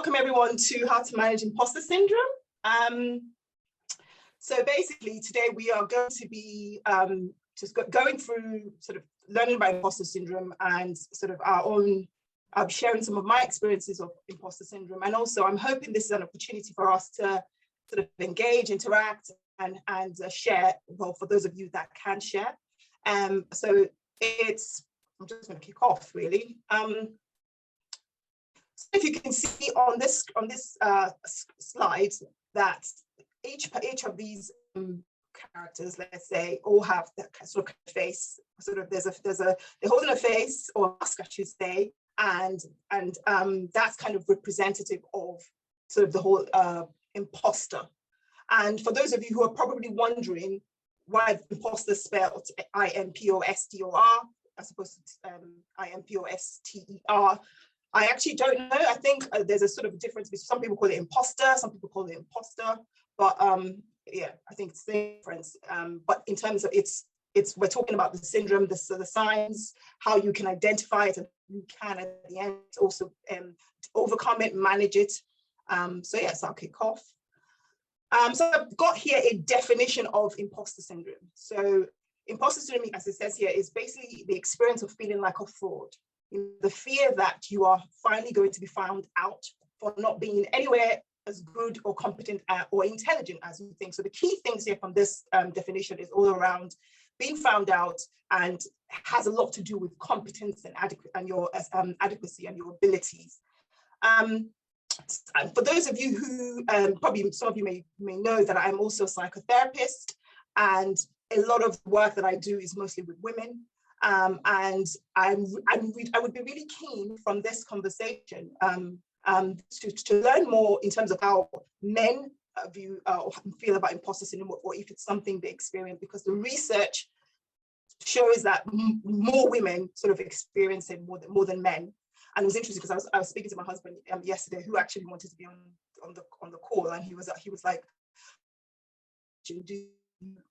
Welcome everyone to How to Manage Imposter Syndrome. So basically today we are going to be going through sort of learning about imposter syndrome and sort of our own, I'll be sharing some of my experiences of imposter syndrome. And also I'm hoping this is an opportunity for us to sort of engage, interact and share, well, for those of you that can share. So I'm just going to kick off really. So if you can see on this slide that each of these characters, let's say, all have that sort of face. Sort of they're holding a face or mask, I should say, and that's kind of representative of sort of the whole imposter. And for those of you who are probably wondering why imposter spelled I-M-P-O-S-T-O-R as opposed to I-M-P-O-S-T-E-R. I actually don't know. I think there's a sort of difference between some people call it imposter, some people call it imposter, but yeah, I think it's the difference. But in terms of we're talking about the syndrome, the signs, how you can identify it, and you can at the end also overcome it, manage it. So yes, I'll kick off. So I've got here a definition of imposter syndrome. So imposter syndrome, as it says here, is basically the experience of feeling like a fraud. The fear that you are finally going to be found out for not being anywhere as good or competent or intelligent as you think. So the key things here from this definition is all around being found out and has a lot to do with competence and your adequacy and your abilities. And for those of you who probably some of you may know that I'm also a psychotherapist, and a lot of the work that I do is mostly with women. And I would be really keen from this conversation to learn more in terms of how men view or feel about imposter syndrome, or if it's something they experience, because the research shows that more women sort of experience it more than men. And it was interesting because I was speaking to my husband yesterday, who actually wanted to be on the call, and he was like, "Do you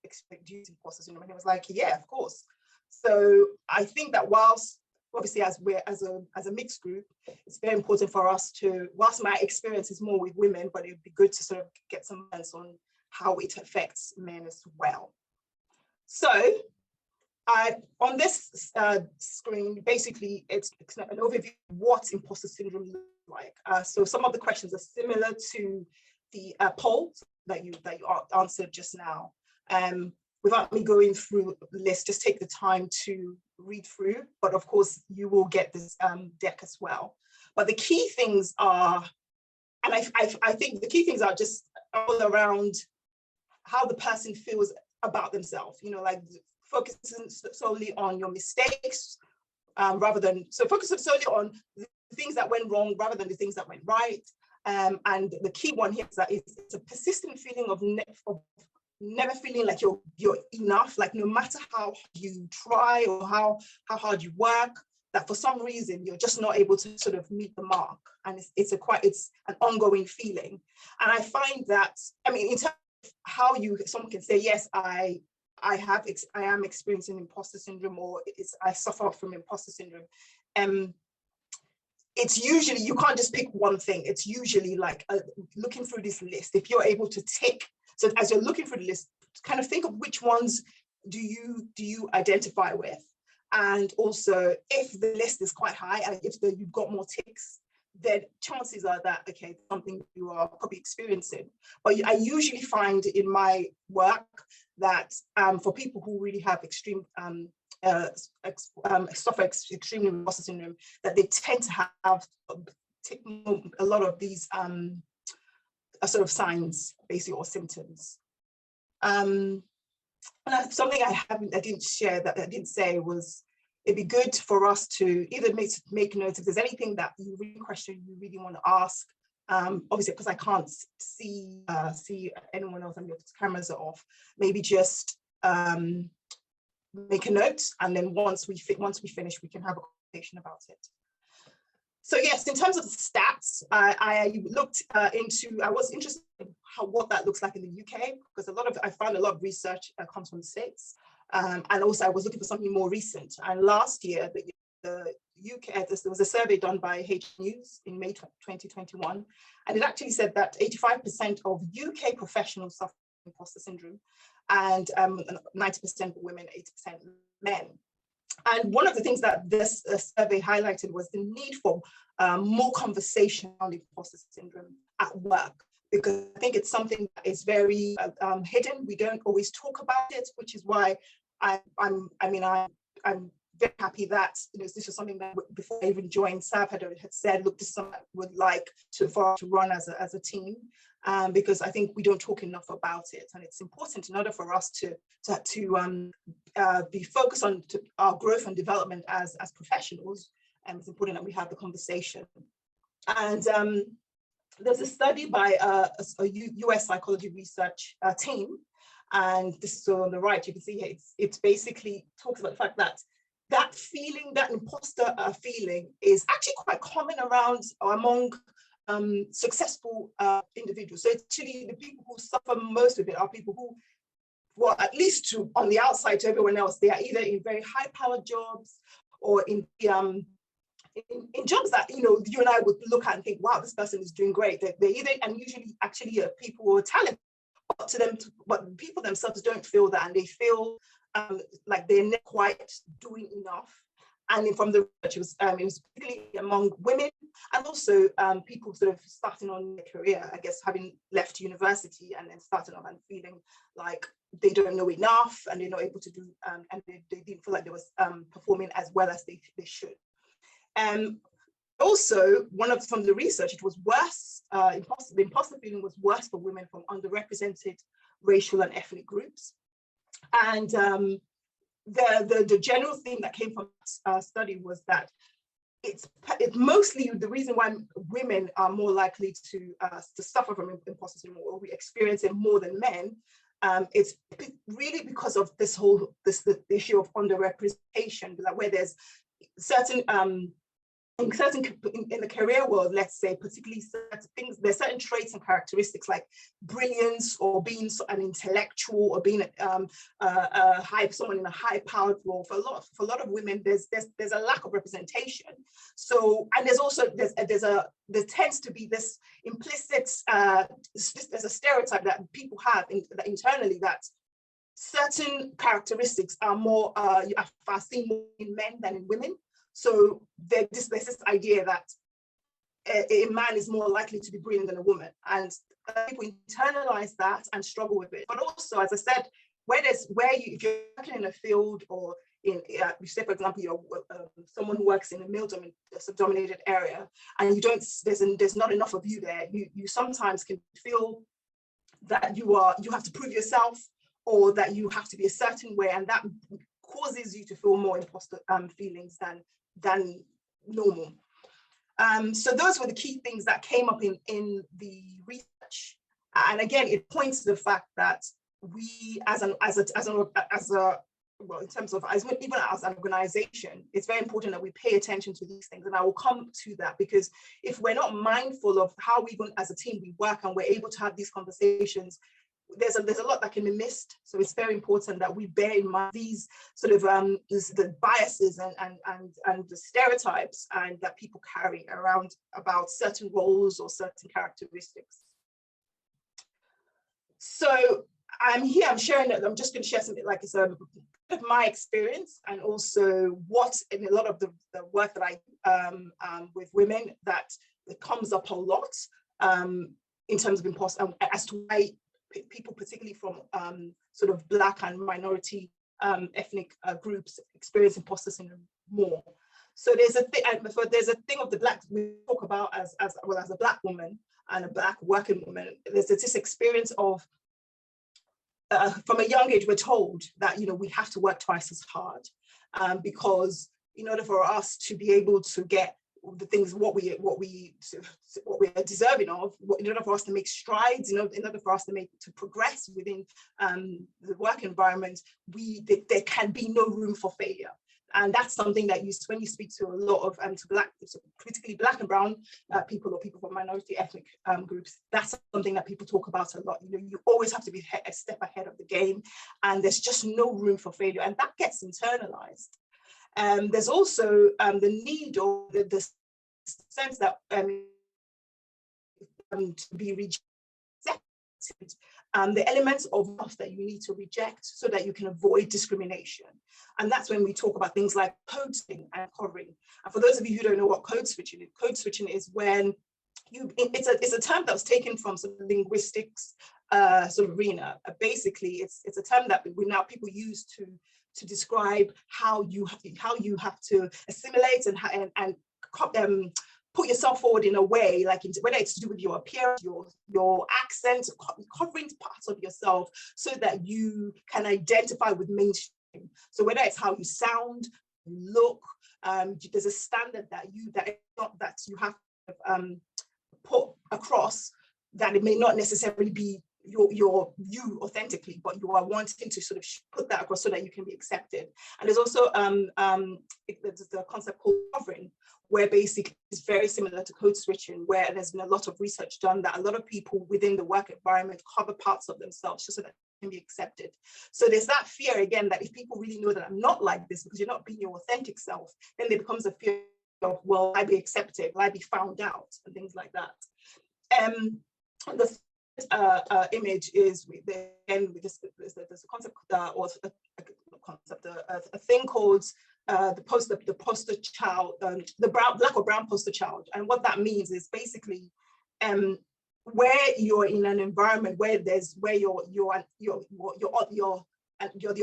expect imposter syndrome?" And he was like, "Yeah, of course." So I think that whilst obviously as a mixed group, it's very important for us to, whilst my experience is more with women, but it would be good to sort of get some sense on how it affects men as well. So on this screen, basically it's an overview of what imposter syndrome looks like. So some of the questions are similar to the poll that you answered just now. Without me going through the list, just take the time to read through, but of course you will get this deck as well. But the key things are, and I think the key things are just all around how the person feels about themselves, you know, like focusing solely on your mistakes, focusing solely on the things that went wrong rather than the things that went right. And the key one here is that it's a persistent feeling of never feeling like you're enough, like no matter how you try or how hard you work, that for some reason you're just not able to sort of meet the mark. And it's an ongoing feeling. And I find that, I mean, in terms of how someone can say, yes, I am experiencing imposter syndrome, or I suffer from imposter syndrome. It's usually, you can't just pick one thing. It's usually like looking through this list. If you're able to tick, so as you're looking through the list, kind of think of which ones do you identify with, and also if the list is quite high and if you've got more ticks, then chances are that okay, something you are probably experiencing. But I usually find in my work that for people who really have suffer extremely imposter syndrome, that they tend to have a lot of these sort of signs, basically, or symptoms. And something I didn't share, that I didn't say, was it'd be good for us to either make notes if there's anything that you really question, you really want to ask. Obviously, because I can't see anyone else and your cameras are off, maybe just make a note, and then once we finish, we can have a conversation about it. So yes, in terms of the stats, I looked into, I was interested in what that looks like in the UK, because I found a lot of research comes from the States. And also I was looking for something more recent. And last year, the UK, there was a survey done by H News in May 2021, and it actually said that 85% of UK professionals suffer from imposter syndrome, and 90% women, 80% men. And one of the things that this survey highlighted was the need for more conversation on imposter syndrome at work, because I think it's something that is very hidden. We don't always talk about it, which is why I'm very happy that this is something that before I even joined SAB had said, look, this is something I would like to run as a team, because I think we don't talk enough about it, and it's important in order for us to be focused on our growth and development as professionals. And it's important that we have the conversation. And there's a study by a US psychology research team, and this is on the right. You can see here, it's basically talks about the fact that that feeling, that imposter feeling, is actually quite common among successful individuals. So actually, the people who suffer most of it are people who, well, at least on the outside to everyone else, they are either in very high-powered jobs or in jobs that you and I would look at and think, wow, this person is doing great. They're either, and usually actually people who are talented, but people themselves don't feel that, and they feel like they're not quite doing enough. And from the research, it was particularly among women, and also people sort of starting on their career, I guess, having left university and then starting off and feeling like they don't know enough, and they're not able to do, and they didn't feel like they was performing as well as they should. Also, from the research, it was worse. The imposter feeling was worse for women from underrepresented racial and ethnic groups. And the general theme that came from this study was that it's mostly the reason why women are more likely to suffer from imposter syndrome, or we experience it more than men. It's really because of this issue of underrepresentation, like where there's certain in the career world, let's say, particularly certain things, there's certain traits and characteristics like brilliance, or being an intellectual, or being someone in a high-powered role. For a lot of women, there's a lack of representation. So, and there tends to be this implicit there's a stereotype that people have internally, that certain characteristics are seen more in men than in women. So there's this idea that a man is more likely to be brilliant than a woman, and people internalize that and struggle with it. But also, as I said, if you're working in a field, or say, for example, you're someone who works in a male-dominated area, and there's not enough of you there, you sometimes can feel that you have to prove yourself, or that you have to be a certain way, and that causes you to feel more imposter feelings than normal. So those were the key things that came up in the research, and again, it points to the fact that we, even as an organization, it's very important that we pay attention to these things. And I will come to that, because if we're not mindful of how we, as a team, we work, and we're able to have these conversations, there's a lot that can be missed. So it's very important that we bear in mind these sort of the biases and the stereotypes and that people carry around about certain roles or certain characteristics. So I'm sharing it. I'm just going to share something like it's of my experience, and also what in a lot of the work that I with women that it comes up a lot in terms of imposter, as to why people, particularly from sort of Black and minority ethnic groups, experience imposter syndrome more. So there's a thing of the Black, we talk about as well as a Black woman and a Black working woman. There's this experience of from a young age, we're told that we have to work twice as hard, because in order for us to be able to get the things what we are deserving of, in order for us to make strides, in order for us to progress within the work environment, there can be no room for failure. And that's something that when you speak to a lot of particularly Black and brown people, or people from minority ethnic groups, that's something that people talk about a lot. You always have to be a step ahead of the game, and there's just no room for failure, and that gets internalized. There's also the need or the sense that to be rejected, the elements of us that you need to reject so that you can avoid discrimination. And that's when we talk about things like code switching and covering. And for those of you who don't know what code switching is when it's a term that was taken from some linguistics sort of arena. Basically, it's a term that people use to describe how you have to assimilate and put yourself forward in a way, like whether it's to do with your appearance, your accent, covering parts of yourself so that you can identify with mainstream. So whether it's how you sound, look, there's a standard that you have to put across, that it may not necessarily be you authentically, but you are wanting to sort of put that across so that you can be accepted. And there's also there's the concept called covering, where basically it's very similar to code switching, where there's been a lot of research done that a lot of people within the work environment cover parts of themselves just so that they can be accepted. So there's that fear again, that if people really know that I'm not like this because you're not being your authentic self, then there becomes a fear of, will I be accepted? Will I be found out? And things like that. The image is there's a concept or a thing called the poster child, the black or brown poster child. And what that means is basically where you're in an environment where you're the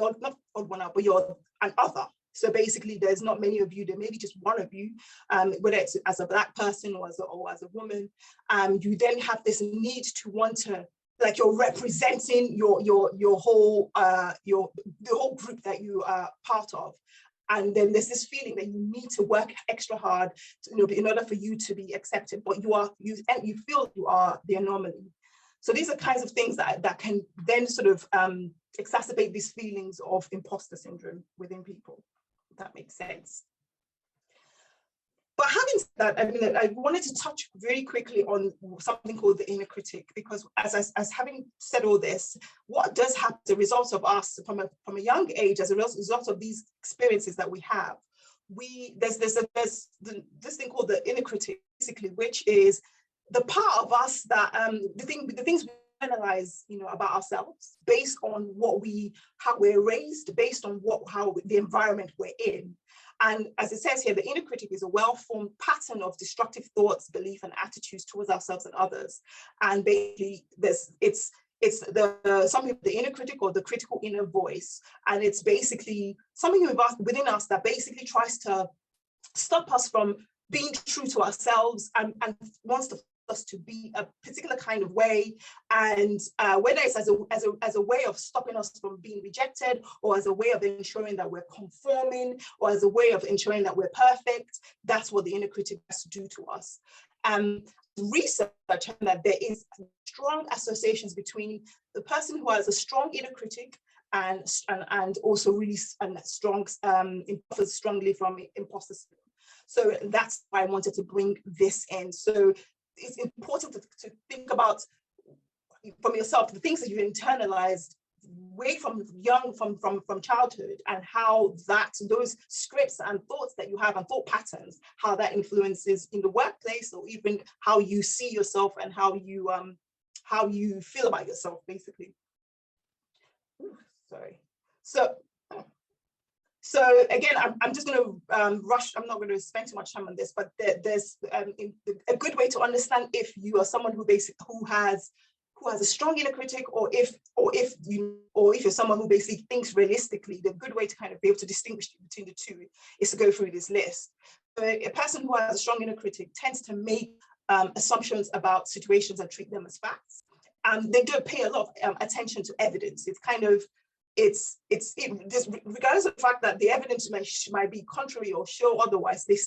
odd, not odd one out, but you're an other. So basically, there's not many of you. There may be just one of you, whether it's as a Black person or as a woman. You then have this need to want to, like, you're representing the whole group that you are part of. And then there's this feeling that you need to work extra hard in order for you to be accepted, but you feel you are the anomaly. So these are kinds of things that can then sort of exacerbate these feelings of imposter syndrome within people, if that makes sense. But having said that, I mean, I wanted to touch very quickly on something called the inner critic, because as having said all this, what does happen as a result of us from a young age, as a result of these experiences that we have, there's this thing called the inner critic, basically, which is the part of us that the things we analyze, about ourselves based on how we're raised, based on how the environment we're in. And as it says here, the inner critic is a well-formed pattern of destructive thoughts, belief, and attitudes towards ourselves and others. And basically, it's something the inner critic or the critical inner voice, and it's basically something within us that basically tries to stop us from being true to ourselves and wants to us to be a particular kind of way, and whether it's as a way of stopping us from being rejected, or as a way of ensuring that we're conforming, or as a way of ensuring that we're perfect, that's what the inner critic has to do to us. Research shows that there is strong associations between the person who has a strong inner critic and also really strong suffers strongly from imposter syndrome. So that's why I wanted to bring this in. So it's important to think about from yourself the things that you've internalized way from childhood, and how those scripts and thoughts that you have and thought patterns, how that influences in the workplace, or even how you see yourself and how you feel about yourself, basically. Ooh, sorry. So again, I'm just going to rush. I'm not going to spend too much time on this, but there's a good way to understand if you are someone who has a strong inner critic, or if you're someone who basically thinks realistically. The good way to kind of be able to distinguish between the two is to go through this list. So a person who has a strong inner critic tends to make assumptions about situations and treat them as facts. They don't pay a lot of attention to evidence. It's kind of regardless of the fact that the evidence might be contrary or show otherwise, they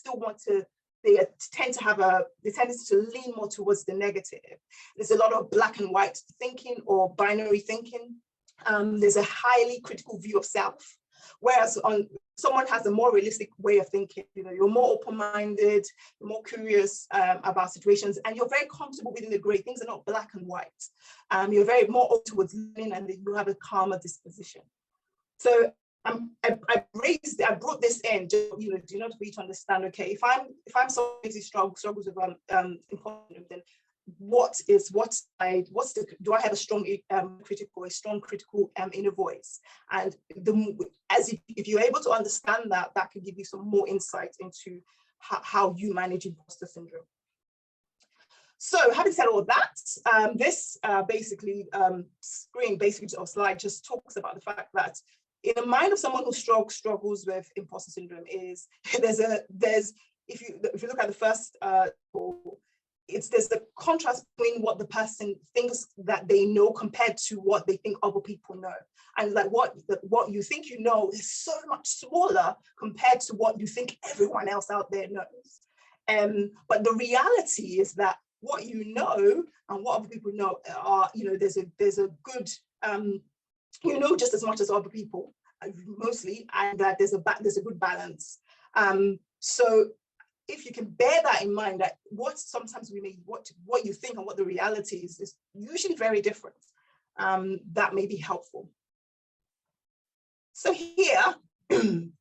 tend to have the tendency to lean more towards the negative. There's a lot of black and white thinking or binary thinking. There's a highly critical view of self, whereas someone has a more realistic way of thinking. You're more open-minded, you're more curious about situations, and you're very comfortable within the gray. Things are not black and white. You're very more open towards learning, and you have a calmer disposition. So I brought this in, just, you know, do not for you to understand. Okay, if I'm somebody who struggles with imposter, then do I have a strong critical inner voice? And if you're able to understand that, that can give you some more insight into how you manage imposter syndrome. So having said all that, this slide just talks about the fact that in the mind of someone who struggles with imposter syndrome is if you look at the first there's the contrast between what the person thinks that they know compared to what they think other people know, and like what you think you know is so much smaller compared to what you think everyone else out there knows. But the reality is that what you know and what other people know are, you know, there's a good you know just as much as other people mostly, and that there's a good balance. So if you can bear that in mind, that what you think and what the reality is usually very different, that may be helpful. So here, in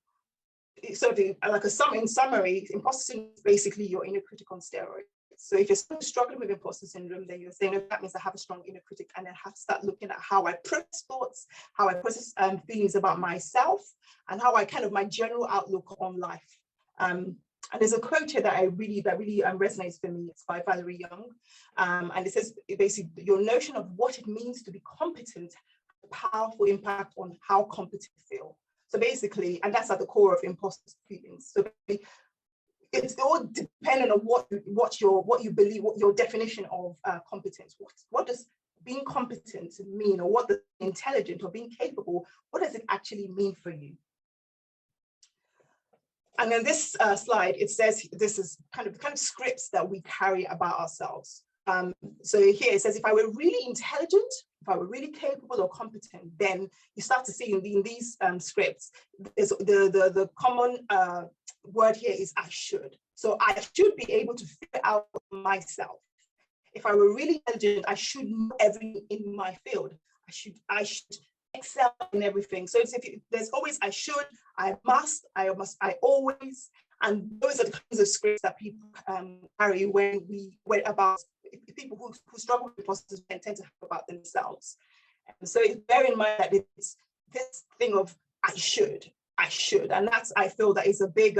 summary, imposter syndrome is basically your inner critic on steroids. So if you're struggling with imposter syndrome, then you're saying, that means I have a strong inner critic, and then have to start looking at how I process thoughts, how I process feelings about myself, and how my general outlook on life. And there's a quote here that really resonates for me. It's by Valerie Young, and it says basically, your notion of what it means to be competent has a powerful impact on how competent you feel. So basically, and that's at the core of imposter feelings. So it's all dependent on what you believe, what your definition of competence. What does being competent mean, or what does intelligent or being capable, what does it actually mean for you? And then this slide, it says this is kind of scripts that we carry about ourselves. So here it says, if I were really intelligent, if I were really capable or competent, then you start to see in these scripts, the common word here is I should. So I should be able to figure out myself. If I were really intelligent, I should know everything in my field. I should excel in everything. So there's always I should, I must, I always, and those are the kinds of scripts that people carry when about people who struggle with imposter syndrome tend to have about themselves. And so bear in mind that it's this thing of I should, and I feel that is a big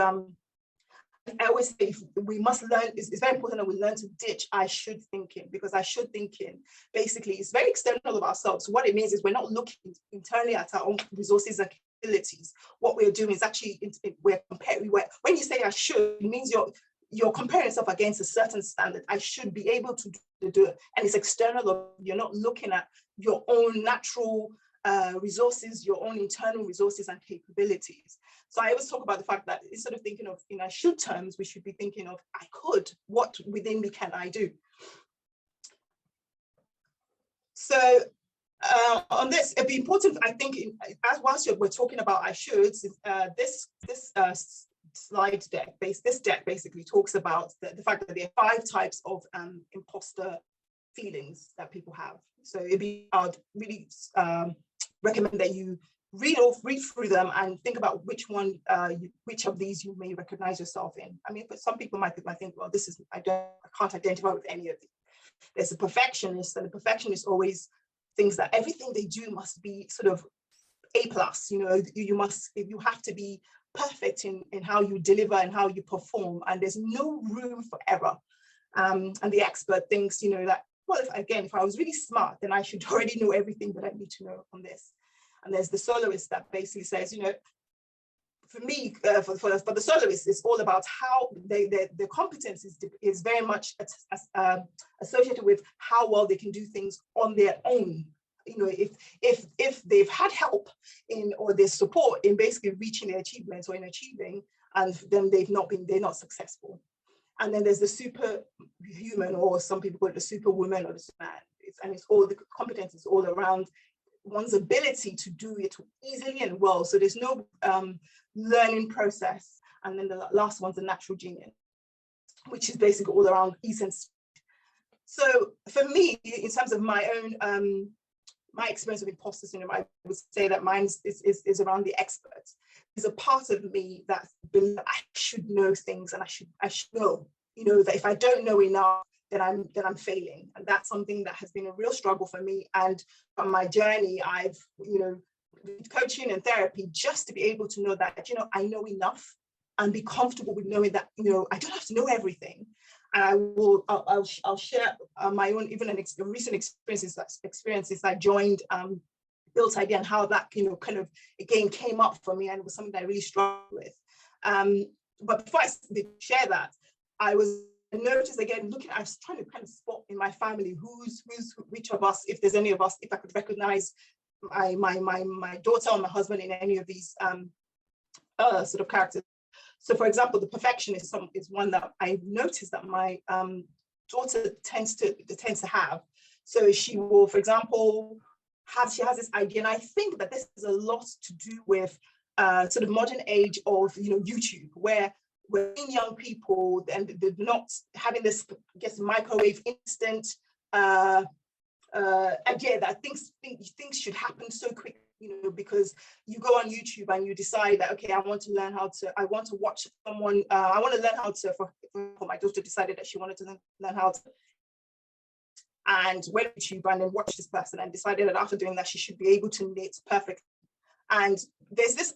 I always say we must learn, it's very important that we learn to ditch I should thinking, because I should thinking basically is very external of ourselves. So what it means is we're not looking internally at our own resources and capabilities. What we're doing is actually we're comparing. When you say I should, it means you're comparing yourself against a certain standard. I should be able to do it, and it's external. You're not looking at your own natural resources, your own internal resources and capabilities. So I always talk about the fact that instead of thinking of in I should terms, we should be thinking of I could, what within me can I do? So on this, it'd be important, I think, whilst we're talking about I shoulds, this slide deck, this deck basically talks about the fact that there are 5 types of imposter feelings that people have. So I'd really recommend that you read through them and think about which of these you may recognize yourself in. I mean, for some people might think, well, I can't identify with any of these. There's a perfectionist, and the perfectionist always thinks that everything they do must be sort of A+. You know, you have to be perfect in how you deliver and how you perform, and there's no room for error. And the expert thinks, you know, that, well, if I was really smart, then I should already know everything that I need to know on this. And there's the soloist that basically says, you know, for me, for the soloist, it's all about how the competence is very much associated with how well they can do things on their own. You know, if they've had help or there's support in basically reaching their achievements or in achieving, and then they're not successful. And then there's the superhuman, or some people call it the superwoman or the superman. It's all the competence is all around one's ability to do it easily and well. So there's no learning process. And then the last one's a natural genius, which is basically all around ease and speed. So for me, in terms of my own my experience of imposter syndrome, I would say that mine is around the experts. There's a part of me that believes I should know things, and I should know, that if I don't know enough, then I'm failing. And that's something that has been a real struggle for me. And on my journey, I've, coaching and therapy, just to be able to know that, I know enough, and be comfortable with knowing that, I don't have to know everything. And I'll share my own, even recent experiences. I joined Built Idea, and how that, kind of again came up for me, and it was something that I really struggled with. But before I share that, I noticed again, I was trying to kind of spot in my family which of us, if there's any of us, if I could recognize my daughter or my husband in any of these sort of characters. So, for example, the perfectionist is one that I noticed that my daughter tends to have. So she will, for example, she has this idea, and I think that this is a lot to do with sort of modern age of YouTube, where we're seeing young people and they're not having this, I guess, microwave instant idea that things should happen so quickly. Because you go on YouTube and you decide that, okay, I want to watch someone, I want to learn how to, for example, my daughter decided that she wanted to learn how to, and went to YouTube and then watched this person, and decided that after doing that, she should be able to knit perfect. And there's this,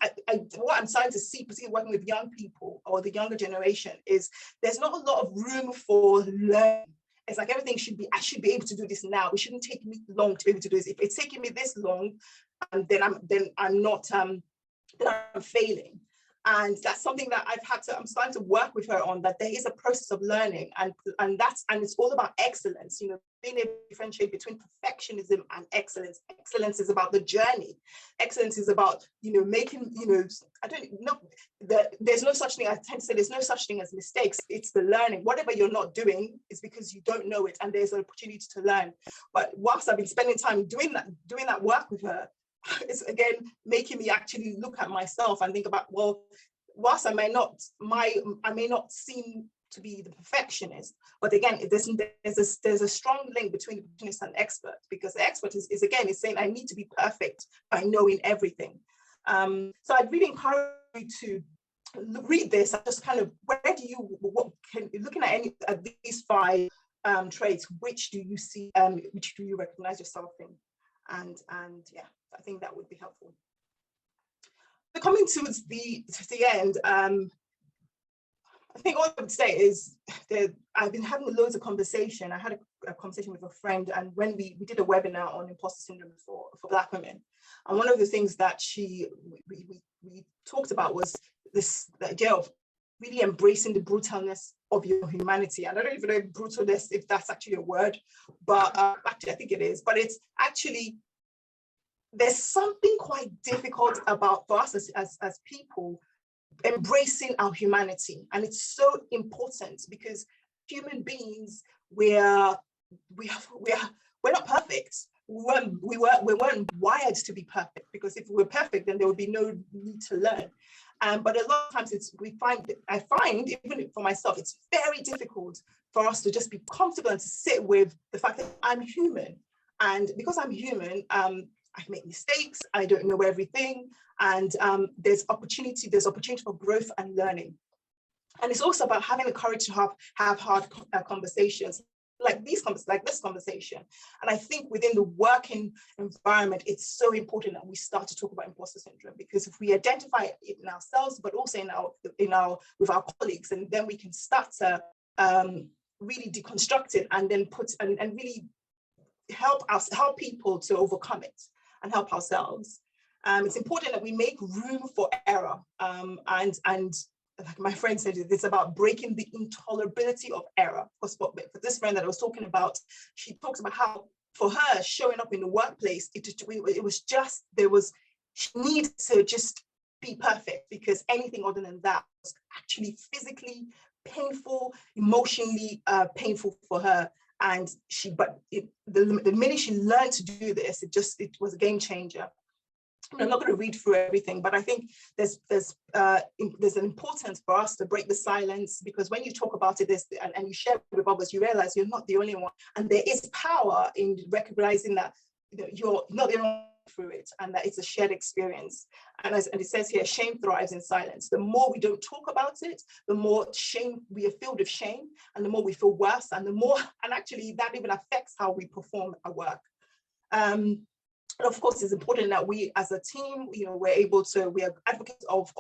what I'm starting to see, particularly working with young people or the younger generation, is there's not a lot of room for learning. It's like everything I should be able to do this now. It shouldn't take me long to be able to do this. If it's taking me this long, then I'm failing. And that's something that I'm starting to work with her on, that there is a process of learning, and it's all about excellence, being able to differentiate between perfectionism and excellence. Excellence is about the journey. Excellence is about, making, there's no such thing, I tend to say there's no such thing as mistakes. It's the learning. Whatever you're not doing is because you don't know it, and there's an opportunity to learn. But whilst I've been spending time doing that work with her, it's again making me actually look at myself and think about, well, whilst I may not seem to be the perfectionist, but again, there's a strong link between the perfectionist and expert, because the expert is saying I need to be perfect by knowing everything. So I'd really encourage you to read this and just kind of, looking at these 5 traits, which do you see, which do you recognize yourself in? And yeah, I think that would be helpful. So coming towards the end, I think all I would say is that I've been having loads of conversation. I had a conversation with a friend, and when we did a webinar on imposter syndrome for Black women, and one of the things that we talked about was the idea of really embracing the brutalness of your humanity. And I don't even know if brutalness, if that's actually a word, but actually I think it is. But it's actually, there's something quite difficult for us as people embracing our humanity. And it's so important, because human beings, we're not perfect. We weren't wired to be perfect, because if we were perfect, then there would be no need to learn. But a lot of times I find, even for myself, it's very difficult for us to just be comfortable and to sit with the fact that I'm human. And because I'm human, I make mistakes, I don't know everything, and there's opportunity for growth and learning. And it's also about having the courage to have hard conversations, like this conversation. And I think within the working environment, it's so important that we start to talk about imposter syndrome, because if we identify it in ourselves, but also with our colleagues, and then we can start to really deconstruct it, and then and really help people to overcome it and help ourselves. It's important that we make room for error, and like my friend said, it's about breaking the intolerability of error. For this friend that I was talking about, she talks about how for her showing up in the workplace, she needed to just be perfect, because anything other than that was actually physically painful, emotionally painful for her. And the minute she learned to do this, it was a game changer. I'm not going to read through everything, but I think there's an importance for us to break the silence, because when you talk about it and you share it with others, you realize you're not the only one, and there is power in recognizing that you're not the only one through it, and that it's a shared experience. And as and it says here, shame thrives in silence. The more we don't talk about it, the more shame we are filled with shame, and the more we feel worse, and the more, and actually that even affects how we perform our work. And of course, it's important that we as a team, we're able to, we are advocates of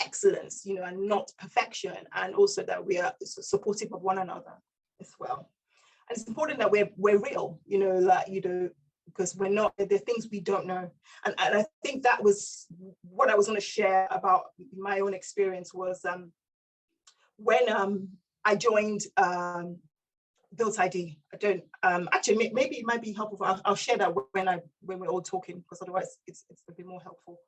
excellence, and not perfection, and also that we are supportive of one another as well. And it's important that we're real, because we're not, there are things we don't know. And I think that was what I was going to share about my own experience was when I joined Built ID. I don't actually, maybe it might be helpful. I'll share that when we're all talking, because otherwise it's a bit more helpful.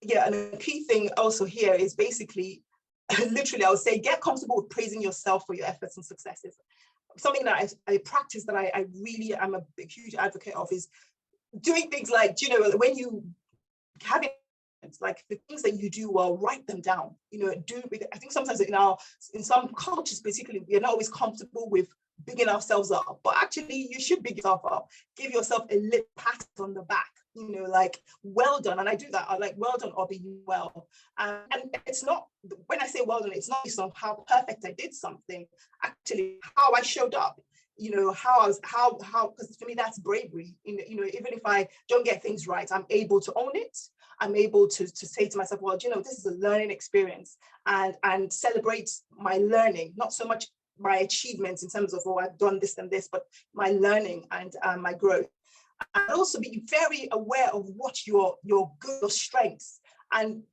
Yeah, and a key thing also here is basically, literally, I would say, get comfortable with praising yourself for your efforts and successes. Something that I practice that I really am a huge advocate of is doing things like, when you have it, like the things that you do well, write them down. I think sometimes in some cultures, particularly, we are not always comfortable with bigging ourselves up, but actually you should big yourself up. Give yourself a little pat on the back, like, well done. And I do that. I like, well done, Oby, you well. And it's not, when I say well done, it's not based on how perfect I did something, actually how I showed up. How, because for me, that's bravery. Even if I don't get things right, I'm able to own it. I'm able to say to myself, well, this is a learning experience, and celebrate my learning, not so much my achievements in terms of, oh, I've done this and this, but my learning and my growth. And also be very aware of what your good strengths. And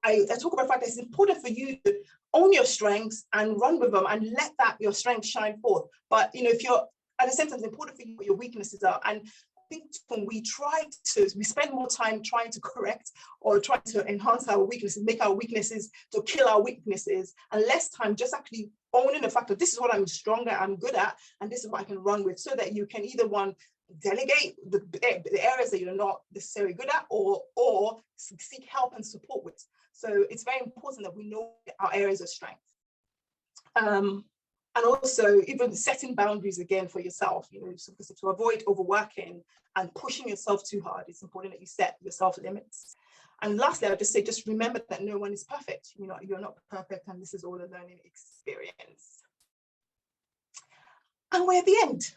I talk about the fact that it's important for you to own your strengths and run with them and let your strengths shine forth. But if you're, at the same time, it's important for you what your weaknesses are. And I think when we spend more time trying to correct or trying to enhance our weaknesses, make our weaknesses to kill our weaknesses, and less time just actually owning the fact that this is what I'm strong at, I'm good at, and this is what I can run with, so that you can either delegate the areas that you're not necessarily good at, or seek help and support with. So it's very important that we know our areas of strength. And also even setting boundaries again for yourself, to avoid overworking and pushing yourself too hard. It's important that you set yourself limits. And lastly, I'll just say, just remember that no one is perfect. You're not perfect, and this is all a learning experience. And we're at the end.